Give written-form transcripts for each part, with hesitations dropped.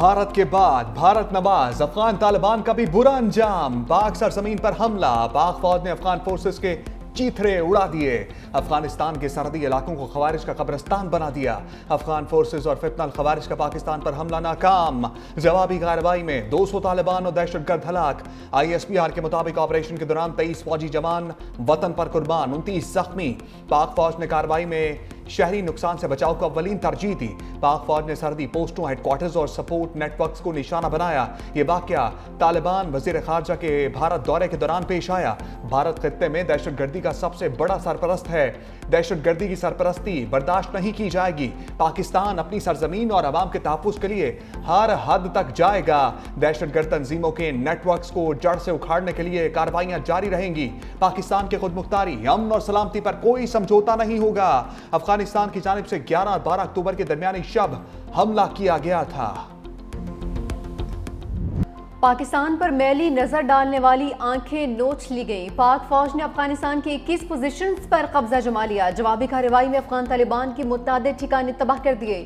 भारत के बाद भारत नवाज अफगान तालिबान का भी बुरा अंजाम। पाक सरजमीन पर हमला, पाक फौज ने अफगान फोर्सेस के चीथड़े उड़ा दिए। अफगानिस्तान के सरहदी इलाकों को खवारिज का कब्रिस्तान बना दिया। अफगान फोर्सेस और फितनल खवारिज का पाकिस्तान पर हमला नाकाम। जवाबी कार्रवाई में 200 तालिबान और दहशतगर्द हलाक। ISPR के मुताबिक ऑपरेशन के दौरान 23 फौजी जवान वतन पर कुर्बान, 29 जख्मी। पाक फौज ने कार्रवाई में शहरी नुकसान से बचाव को अव्वलीन तरजीह दी। पाक फौज ने सरहदी पोस्टों, हेडक्वार्टर्स और सपोर्ट नेटवर्क्स को निशाना बनाया। ये वाकया तालिबान वजीर खारजा के भारत दौरे के दौरान पेश आया। भारत खित्ते में दहशतगर्दी का सबसे बड़ा सरपरस्त है। दहशतगर्दी की सरपरस्ती बर्दाश्त नहीं की जाएगी। पाकिस्तान अपनी सरजमीन और अवाम के तहफ्फुज़ के लिए हर हद तक जाएगा। दहशतगर्द तंजीमों के नेटवर्क्स को जड़ से उखाड़ने के लिए कार्रवाइयां जारी रहेंगी। पाकिस्तान के खुद मुख्तारी, अमन और सलामती पर कोई समझौता नहीं होगा। अफगानिस्तान की जानिब से 11 और 12 अक्टूबर के दरमियानी शब हमला किया गया था। पाकिस्तान पर मैली नजर डालने वाली आंखें नोच ली गई। पाक फौज ने अफगानिस्तान के 21 पोजीशंस पर कब्जा जमा लिया। जवाबी कार्रवाई में अफगान तालिबान की मुतअद्दिद ठिकाने तबाह कर दिए।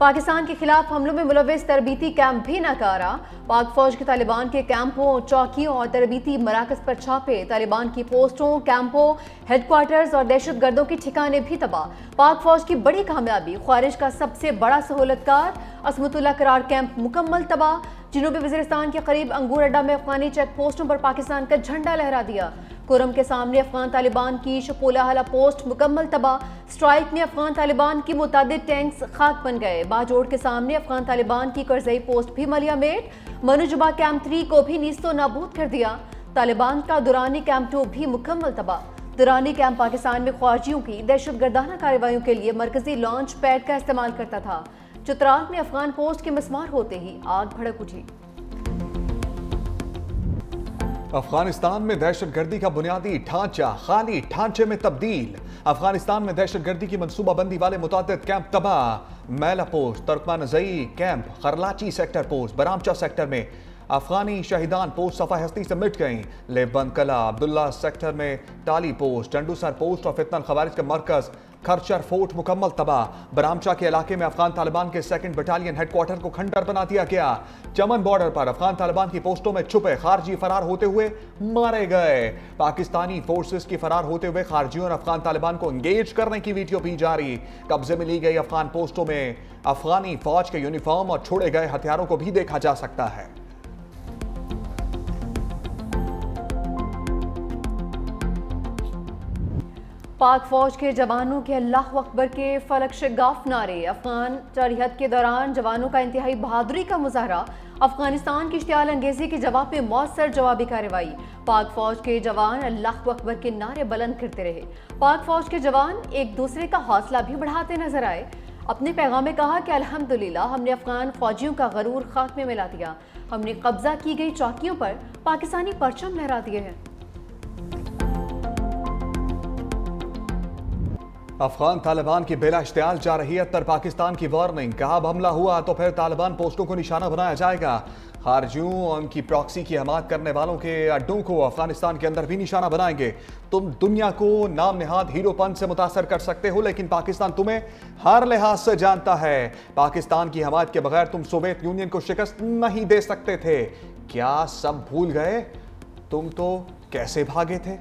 पाकिस्तान के खिलाफ हमलों में मुलव्वस तरबीती कैंप भी नाकारा। पाक फौज के तालिबान के कैंपों, चौकियों और तरबीती मराकज पर छापे। तालिबान की पोस्टों, कैंपों, हेडक्वार्टर्स और दहशतगर्दों के ठिकाने भी तबाह। पाक फौज की बड़ी कामयाबी, ख्वारिज का सबसे बड़ा सहूलतकार असमतुल्ला करार कैंप मुकम्मल तबाह। जनूबी वज़ीरिस्तान के करीब अंगूर अड्डा में अफगानी चेक पोस्टों पर पाकिस्तान का झंडा लहरा दिया। कुरम के सामने अफगान तालिबान की शपोला हला पोस्ट मुकम्मल तबाह। स्ट्राइक में अफगान तालिबान की मुतअद्दिद टैंक्स खाक बन गए। बाजोड़ के सामने अफगान तालिबान की करजई पोस्ट भी मलिया मेट। मनुजबा कैंप 3 को भी नीस्तो नाबूद कर दिया। तालिबान का दुरानी कैंप 2 भी मुकम्मल तबाह। दुरानी कैंप पाकिस्तान में ख्वारिजियों की दहशतगर्दाना कार्रवाइयों के लिए मरकजी लॉन्च पैड का इस्तेमाल करता था। चित्राल में अफगान पोस्ट के मस्मार होते ही आग भड़क उठी। अफगानिस्तान में दहशतगर्दी का बुनियादी ढांचा खाली ढांचे में तब्दील। अफगानिस्तान में दहशतगर्दी की मंसूबाबंदी वाले मुतअद्दिद कैंप तबाह। Maila post, Turkmanzai camp, Kharlachi sector post, Baramcha sector में अफगानी शहीदान पोस्ट सफा हस्ती से मिट गईं। लेबन कला, अब्दुल्ला सेक्टर में टाली पोस्ट, टंडूसर पोस्ट और फितनल खवारिज का मरकज खरचर फोर्ट मुकम्मल तबाह। बरामचा के इलाके में अफगान तालिबान के 2nd बटालियन हेडक्वार्टर को खंडर बना दिया गया। चमन बॉर्डर पर अफगान तालिबान की पोस्टों में छुपे खारजी फरार होते हुए मारे गए। पाकिस्तानी फोर्सेस की फरार होते हुए खारजियों और अफगान तालिबान को एंगेज करने की वीडियो भी जारी। कब्जे में ली गई अफगान पोस्टों में अफगानी फौज के यूनिफॉर्म और छोड़े गए हथियारों को भी देखा जा सकता है। पाक फौज के जवानों के अल्लाह अकबर के फलक शगाफ नारे। अफगान जरहद के दौरान जवानों का इंतहाई बहादुरी का मुजाहरा। अफगानिस्तान की इश्तियाल अंगेजी के जवाब में मौसर जवाबी कार्रवाई। पाक फौज के जवान अल्लाह अकबर के नारे बुलंद करते रहे। पाक फौज के जवान एक दूसरे का हौसला भी बढ़ाते नजर आए। अपने पैगाम में कहा कि अल्हम्दुलिल्लाह हमने अफगान फौजियों का गरूर खाक में मिला दिया। हमने कब्जा की गई चौकियों पर पाकिस्तानी परचम लहरा दिए हैं। अफगान तालिबान की बेला इश्तियाल जारहियत पर पाकिस्तान की वार्निंग। कहा अब हमला हुआ तो फिर तालिबान पोस्टों को निशाना बनाया जाएगा। खारजियों और उनकी प्रॉक्सी की हमायत करने वालों के अड्डों को अफगानिस्तान के अंदर भी निशाना बनाएंगे। तुम दुनिया को नाम निहाद हीरोपन से मुतासर कर सकते हो, लेकिन पाकिस्तान तुम्हें हर लिहाज से जानता है। पाकिस्तान की हमायत के बगैर तुम सोवियत यूनियन को शिकस्त नहीं दे सकते थे। क्या सब भूल गए? तुम तो कैसे भागे थे?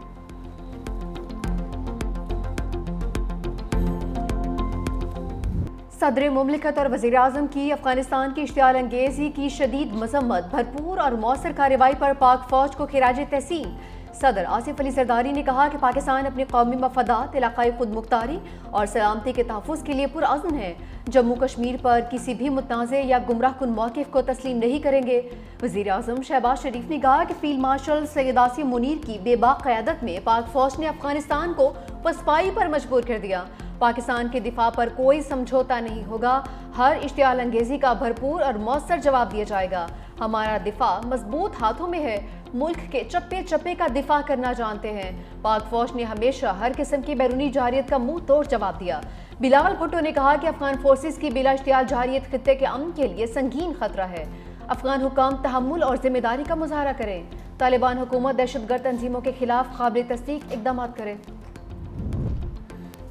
सदर मुमलिकत और वज़ीर आज़म की अफगानिस्तान की इश्तियाल अंगेजी की शदीद मजम्मत। भरपूर और मौसर कार्रवाई पर पाक फौज को खिराज तहसीन। सदर आसिफ अली जरदारी ने कहा कि पाकिस्तान अपने कौमी मफादात, इलाकाई खुद मुख्तारी और सलामती के तहफ़्फ़ुज़ के लिए पुरअज़्म है। जम्मू कश्मीर पर किसी भी मुतनाज़े या गुमराह कुन मौक़िफ़ को तस्लीम नहीं करेंगे। वज़ीर आज़म शहबाज शरीफ ने कहा कि फ़ील्ड मार्शल सैयद आसिम मुनीर की बेबाक क़यादत में पाक फ़ौज ने अफगानिस्तान को पसपाई पर मजबूर कर दिया। पाकिस्तान के दिफा पर कोई समझौता नहीं होगा। हर इश्तियाल अंगेजी का भरपूर और मौसर जवाब दिया जाएगा। हमारा दिफा मजबूत हाथों में है। मुल्क के चप्पे चप्पे का दिफा करना जानते हैं। पाक फौज ने हमेशा हर किस्म की बैरूनी जारियत का मुंह तोड़ जवाब दिया। बिलावल भुट्टो ने कहा कि अफगान फोर्सेस की बिला इश्तियाल जारियत खित्ते के अमन के लिए संगीन खतरा है। अफगान हुकाम तहम्मुल और जिम्मेदारी का मुजाहरा करें। तालिबान हुकूमत दहशतगर्द तंजीमों के खिलाफ काबिल तस्दीक इक़दाम करें।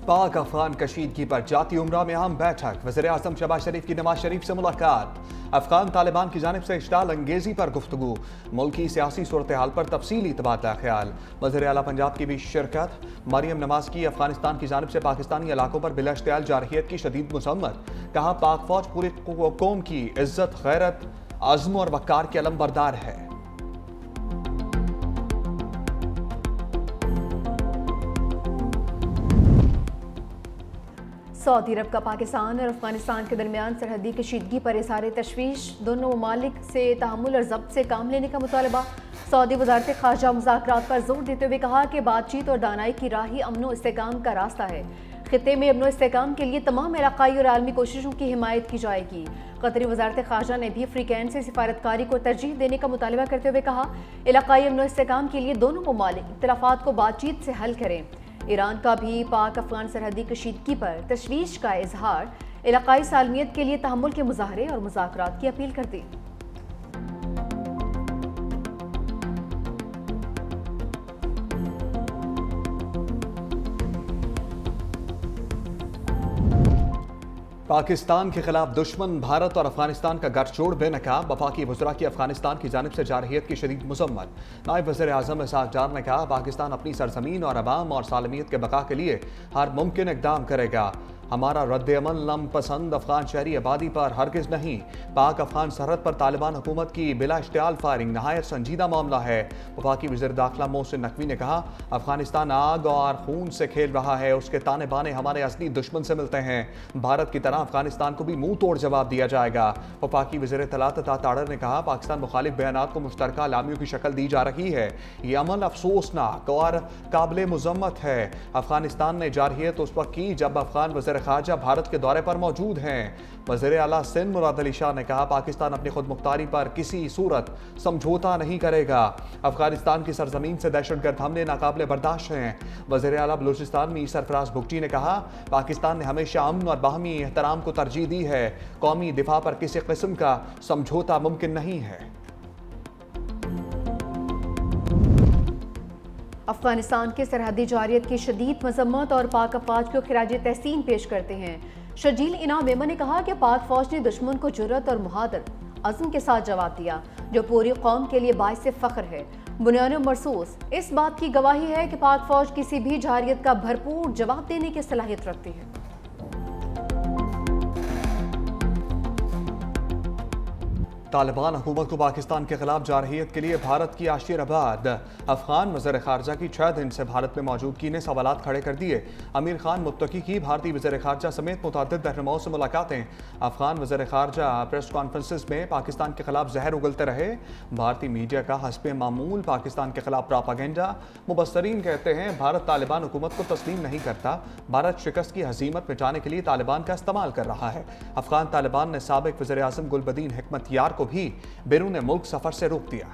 पाक अफगान कशीदगी पर जाती उमरा में अहम बैठक, वज़ीर आज़म शहबाज शरीफ की नवाज शरीफ से मुलाकात, अफगान तालिबान की जानिब से इश्ताल अंगेजी पर गुफ्तगू, मुल्की सियासी सूरत हाल पर तफसीली तबादला ख्याल, वज़ीर आला पंजाब की भी शिरकत। मरियम नवाज की अफगानिस्तान की जानिब से पाकिस्तानी इलाकों पर बिला इश्तियाल जारहियत की शदीद मज़म्मत, कहा पाक फौज पूरी कौम की इज्जत, गैरत, आज़म और वक़ार के अलम बरदार है। सऊदी अरब का पाकिस्तान और अफगानिस्तान के दरमियान सरहदी कशीदगी पर इज़हार तशवीश, दोनों ममालिक से तहम्मुल और ज़ब्त से काम लेने का मुतालबा। सऊदी वज़ारत ख़ारजा मुज़ाकरात पर जोर देते हुए कहा कि बातचीत और दानाई की राह ही अमन व इस्तेहकाम का रास्ता है। खित्ते में अमन व इस्तेहकाम के लिए तमाम इलाक़ाई और आलमी कोशिशों की हिमायत की जाएगी। कतरी वज़ारत ख़ारजा ने भी अफ्रीकैन से सिफारतकारी को तरजीह देने का मुतालबा करते हुए कहा, इलाक़ाई अमन व इस्तेहकाम के लिए दोनों ममालिक इख्तिलाफ़ात को बातचीत से हल करें। ईरान का भी पाक अफगान सरहदी कशीदगी पर तशवीश का इजहार, इलाक़ाई सालमियत के लिए तहम्मुल के मुज़ाहरे और मुज़ाकरात की अपील कर दी। पाकिस्तान के खिलाफ दुश्मन भारत और अफगानिस्तान का गठजोड़ बेनकाब, वफाकी वज़रा की अफगानिस्तान की जानिब से जारहियत की शदीद मज़म्मत। नायब वज़ीर आज़म इसहाक़ डार ने कहा, पाकिस्तान अपनी सरज़मीन और अवाम और सालमियत के बका के लिए हर मुमकिन इक़दाम करेगा। हमारा रद्द-ए-अमल नम पसंद अफगान शहरी आबादी पर हरगिज़ नहीं। पाक अफगान सरहद पर तालिबान हुकूमत की बिला इश्तियाल फायरिंग नहायत संजीदा मामला है। वफाकी वज़ीर दाखिला मोहसिन नकवी ने कहा, अफगानिस्तान आग और खून से खेल रहा है, उसके ताने बाने हमारे असली दुश्मन से मिलते हैं। भारत की तरह अफगानिस्तान को भी मुंह तोड़ जवाब दिया जाएगा। वफाकी वज़ीर इत्तलात ताड़र ने कहा, पाकिस्तान मुखालिफ बयानात को मुश्तरका लामियों की शक्ल दी जा रही है। ये अमल अफसोसनाक और काबिल मुज़म्मत है। अफगानिस्तान ने जारहियत उस वक्त की जब अफगान वज़ीर ख़ारजा भारत के दौरे पर मौजूद हैं। वज़ीर आला सिंध मुराद अली शाह ने कहा, पाकिस्तान अपनी खुद मुख्तारी पर किसी सूरत समझौता नहीं करेगा। अफगानिस्तान की सरजमीन से दहशतगर्द हमले नाकाबिले बर्दाश्त हैं। वज़ीर आला बलूचिस्तान में सरफराज भुगटी ने कहा, पाकिस्तान ने हमेशा अमन और बाहमी एहतराम को तरजीह दी है। कौमी दिफा पर किसी किस्म का समझौता मुमकिन नहीं है। अफगानिस्तान के सरहदी जारियत की शदीद मजम्मत और पाक अफवाज को खिराज तहसीन पेश करते हैं। शजील इनाम मेमन ने कहा कि पाक फौज ने दुश्मन को जुर्रत और मुहादर अज़्म के साथ जवाब दिया, जो पूरी कौम के लिए बाइस फ़ख्र है। बुनियाद महसूस इस बात की गवाही है कि पाक फौज किसी भी जारियत का भरपूर जवाब देने की सलाहियत रखती है। तालिबान हुकूमत को पाकिस्तान के खिलाफ जारहियत के लिए भारत की आशीर्वाद। अफगान वज़ीर ख़ारजा की 6 दिन से भारत में मौजूदगी ने सवालात खड़े कर दिए। अमीर खान मुत्तकी की भारतीय वज़ीर ख़ारजा समेत मुतअद्दिद रहनुमाओं से मुलाकातें। अफगान वज़ीर ख़ारजा प्रेस कॉन्फ्रेंसेस में पाकिस्तान के खिलाफ जहर उगलते रहे। भारतीय मीडिया का हस्बे मामूल पाकिस्तान के खिलाफ प्रापागेंडा। मुबस्सरीन कहते हैं, भारत तालिबान हुकूमत को तस्लीम नहीं करता। भारत शिकस्त की हज़ीमत मिटाने के लिए तालिबान का इस्तेमाल कर रहा है। अफगान तालिबान ने साबिक वज़ीर आज़म गुलबदीन हिकमतयार को भी बैरून मुल्क सफर से रोक दिया।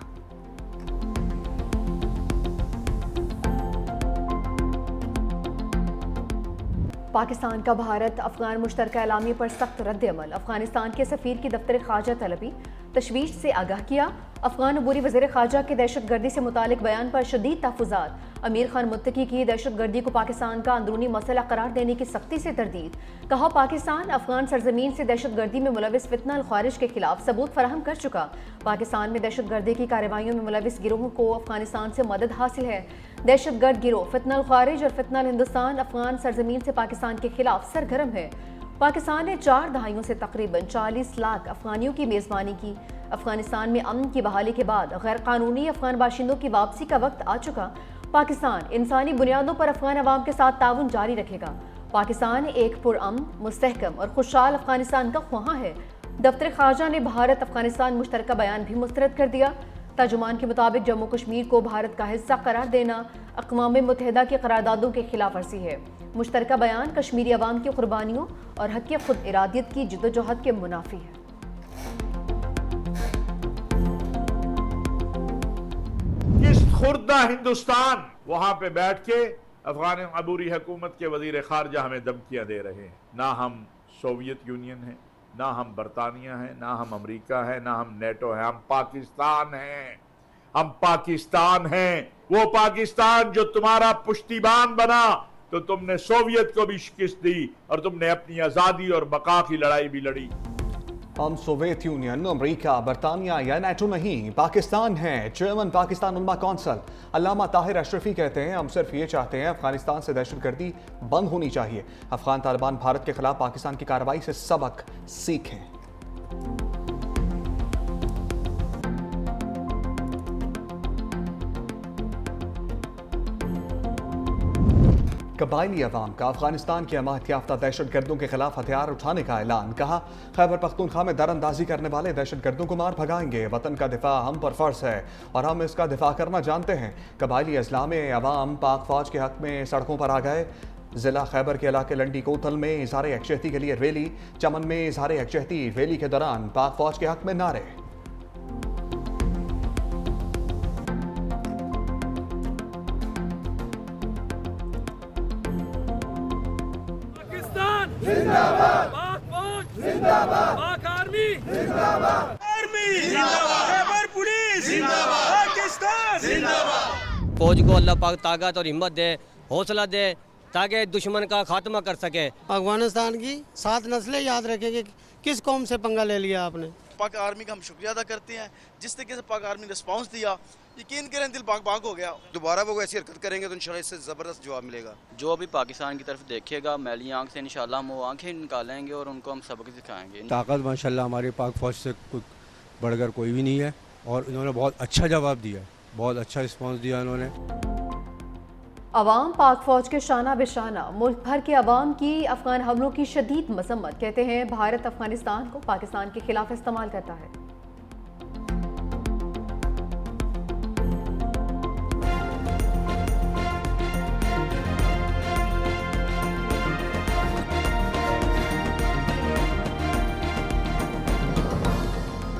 पाकिस्तान का भारत अफगान मुश्तरका एलामी पर सख्त रद्द-ए-अमल। अफगानिस्तान के सफीर की दफ्तर ख़ारजा तलबी तशवीश से आगाह किया। अफगान अबूरी वज़ीर ख़ारजा के दहशतगर्दी से मुतालिक बयान पर शदीद तहफ़्फ़ुज़ात। अमीर खान मुत्तकी की दहशतगर्दी को पाकिस्तान का अंदरूनी मसला करार देने की सख्ती से तरदीद। कहा, पाकिस्तान अफगान सरजमीन से दहशतगर्दी में मुलविस फितना अल ख़वारिज के खिलाफ सबूत फराहम कर चुका। पाकिस्तान में दहशतगर्दी की कार्रवाइयों में मुलविस गिरोहों को अफगानिस्तान से मदद हासिल है। दहशतगर्द गिरोह फितना अल ख़वारिज और फितना अल हिंदुस्तान अफगान सरजमीन से पाकिस्तान के खिलाफ सरगर्म है। पाकिस्तान ने 4 दहाइयों से तकरीबन 40 लाख अफगानियों की मेज़बानी की। अफगानिस्तान में अमन की बहाली के बाद गैर कानूनी अफगान बाशिंदों की वापसी का वक्त आ चुका। पाकिस्तान इंसानी बुनियादों पर अफगान अवाम के साथ ताउन जारी रखेगा। पाकिस्तान एक पुरअमन, मुस्तहकम और खुशहाल अफगानिस्तान का ख्वाहां है। दफ्तर ख़ारजा ने भारत अफगानिस्तान मुश्तरका बयान भी मुस्तरद कर दिया। तर्जुमान के मुताबिक जम्मू कश्मीर को भारत का हिस्सा करार देना अक़वाम मुत्तहिदा की करारदादों के खिलाफ वर्जी है। मुश्तरका बयान कश्मीरी अवाम की कुर्बानियों और हक़ खुद इरादियत की जिद्दोजहद के मुनाफी है। इस खुर्दा हिंदुस्तान वहां पे बैठ के अफगान अबूरी हुकूमत के वजीर खारजा हमें धमकियां दे रहे हैं। ना हम सोवियत यूनियन है, ना हम बरतानिया है, ना हम अमेरिका है, ना हम नेटो है, हम पाकिस्तान हैं। हम पाकिस्तान हैं, वो पाकिस्तान जो तुम्हारा पुश्तीबान बना, तो तुमने सोवियत को भी शिकस्त दी और तुमने अपनी आज़ादी और बका की लड़ाई भी लड़ी। हम सोवियत यूनियन, अमेरिका, बरतानिया या नेटो नहीं, पाकिस्तान है। चेयरमैन पाकिस्तान उलमा कौंसिल अल्लामा ताहिर अशरफी कहते हैं, हम सिर्फ ये चाहते हैं अफगानिस्तान से दहशतगर्दी बंद होनी चाहिए। अफगान तालिबान भारत के खिलाफ पाकिस्तान की कार्रवाई से सबक सीखें। कबायली अवाम का अफगानिस्तान की अमाहत याफ्ता दहशतगर्दों के खिलाफ हथियार उठाने का ऐलान। कहा, खैबर पख्तूनख्वा में दरअंदाजी करने वाले दहशतगर्दों को मार भगाएंगे। वतन का दिफा हम पर फर्ज है और हम इसका दिफा करना जानते हैं। कबायली अजला में अवाम पाक फौज के हक में सड़कों पर आ गए। जिला खैबर के इलाके लंडी कोतल में इजहार यकजहती के लिए रैली, चमन में इजहार यकजहती, रैली के दौरान पाक फौज के हक में नारे। जिंदाबाद, पाक फौज जिंदाबाद, पाक आर्मी जिंदाबाद, आर्मी जिंदाबाद, खैबर पुलिस जिंदाबाद, पाकिस्तान जिंदाबाद। फौज को अल्लाह पाक ताकत और हिम्मत दे, हौसला दे ताकि दुश्मन का खात्मा कर सके। अफगानिस्तान की 7 नस्लें याद रखेंगे। किस कौम से पंगा ले लिया आपने? पाक आर्मी का हम शुक्रिया अदा करते हैं, जिस तरीके से पाक आर्मी ने रिस्पांस दिया, यकीन करें दिल बाग बाग हो गया। दोबारा वो ऐसी हरकत करेंगे तो इंशाल्लाह इससे ज़बरदस्त जवाब मिलेगा। जो भी पाकिस्तान की तरफ देखेगा मैली आंख से इंशाल्लाह हम वो आंखें निकालेंगे और उनको हम सबक सिखाएंगे। ताकत माशाल्लाह हमारे पाक फौज से बढ़कर कोई भी नहीं है और इन्होंने बहुत अच्छा जवाब दिया, बहुत अच्छा रिस्पांस दिया इन्होंने। अवाम पाक फौज के शाना बेशाना, मुल्क भर के अवाम की अफगान हमलों की शदीद मजम्मत। कहते हैं भारत अफगानिस्तान को पाकिस्तान के खिलाफ इस्तेमाल करता है।